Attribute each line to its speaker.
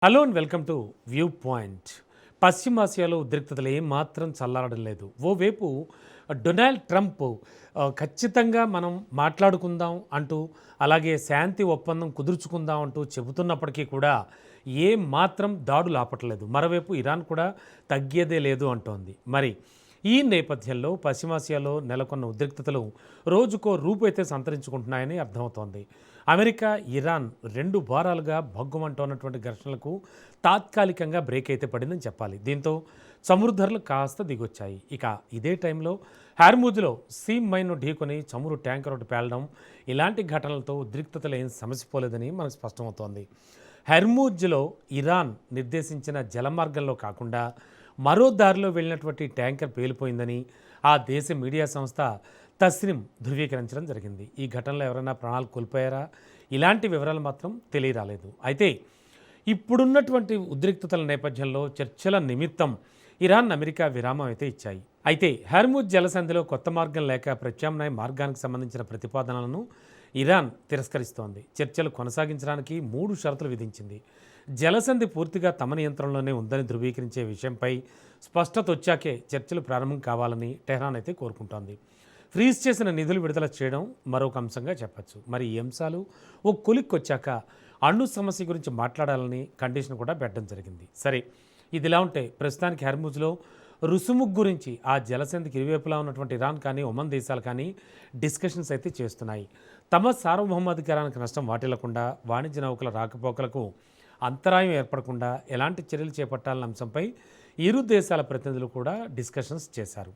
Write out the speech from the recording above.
Speaker 1: Hello and welcome to view point. పశ్చిమాసియాలో ఉద్రిక్తతలు ఏమాత్రం చల్లారడం లేదు. ఓవైపు డొనాల్డ్ ట్రంప్ ఖచ్చితంగా మనం మాట్లాడుకుందాం అంటూ, అలాగే శాంతి ఒప్పందం కుదుర్చుకుందాం అంటూ చెబుతున్నప్పటికీ కూడా మాత్రం దాడులు ఆపట్లేదు. మరోవైపు ఇరాన్ కూడా తగ్గేదే లేదు అంటోంది. మరి ఈ నేపథ్యంలో పశ్చిమాసియాలో నెలకొన్న ఉద్రిక్తతలు రోజుకో రూపైతే సంతరించుకుంటున్నాయని అర్థమవుతోంది. అమెరికా, ఇరాన్ 2 వారాలుగా భగ్గుమంటోన్నటువంటి ఘర్షణలకు తాత్కాలికంగా బ్రేక్ అయితే పడిందని చెప్పాలి. దీంతో చమురు ధరలు కాస్త దిగొచ్చాయి. ఇక ఇదే టైంలో హార్మూజ్లో సీమ్ మైన్ను ఢీకొని చమురు ట్యాంకర్ ఒకటి పేలడం, ఇలాంటి ఘటనలతో ఉద్రిక్తతలు ఏం సమసిపోలేదని మనకు స్పష్టమవుతోంది. హర్మూజ్లో ఇరాన్ నిర్దేశించిన జలమార్గంలో కాకుండా మరో దారిలో వెళ్ళినటువంటి ట్యాంకర్ పేలిపోయిందని ఆ దేశ మీడియా సంస్థ తస్నిమ్ ధృవీకరించడం జరిగింది. ఈ ఘటనలో ఎవరైనా ప్రాణాలు కోల్పోయారా? ఇలాంటి వివరాలు మాత్రం తెలియరాలేదు. అయితే ఇప్పుడున్నటువంటి ఉద్రిక్తతల నేపథ్యంలో చర్చల నిమిత్తం ఇరాన్, అమెరికా విరామం అయితే ఇచ్చాయి. అయితే హర్మూజ్ జలసంధిలో కొత్త మార్గం లేక ప్రత్యామ్నాయ మార్గానికి సంబంధించిన ప్రతిపాదనలను ఇరాన్ తిరస్కరిస్తోంది. చర్చలు కొనసాగించడానికి 3 షరతులు విధించింది. జలసంధి పూర్తిగా తమ నియంత్రణలోనే ఉందని ధృవీకరించే విషయంపై స్పష్టత వచ్చాకే చర్చలు ప్రారంభం కావాలని టెహ్రాన్ అయితే కోరుకుంటోంది. ఫ్రీజ్ చేసిన నిధులు విడుదల చేయడం మరొక అంశంగా చెప్పచ్చు. మరి ఈ అంశాలు ఓ కొలిక్కొచ్చాక అణు సమస్య గురించి మాట్లాడాలని కండిషన్ కూడా పెట్టడం జరిగింది. సరే, ఇదిలా ఉంటే ప్రస్తుతానికి హర్మూజ్లో రుసుము గురించి ఆ జలసంధికి ఇరువైపులా ఉన్నటువంటి ఇరాన్ కానీ, ఒమన్ దేశాలు కానీ డిస్కషన్స్ అయితే చేస్తున్నాయి. తమ సార్వభౌమాధికారానికి నష్టం వాటిల్లకుండా, వాణిజ్య నౌకల రాకపోకలకు అంతరాయం ఏర్పడకుండా ఎలాంటి చర్యలు చేపట్టాలన్న అంశంపై ఇరు దేశాల ప్రతినిధులు కూడా డిస్కషన్స్ చేశారు.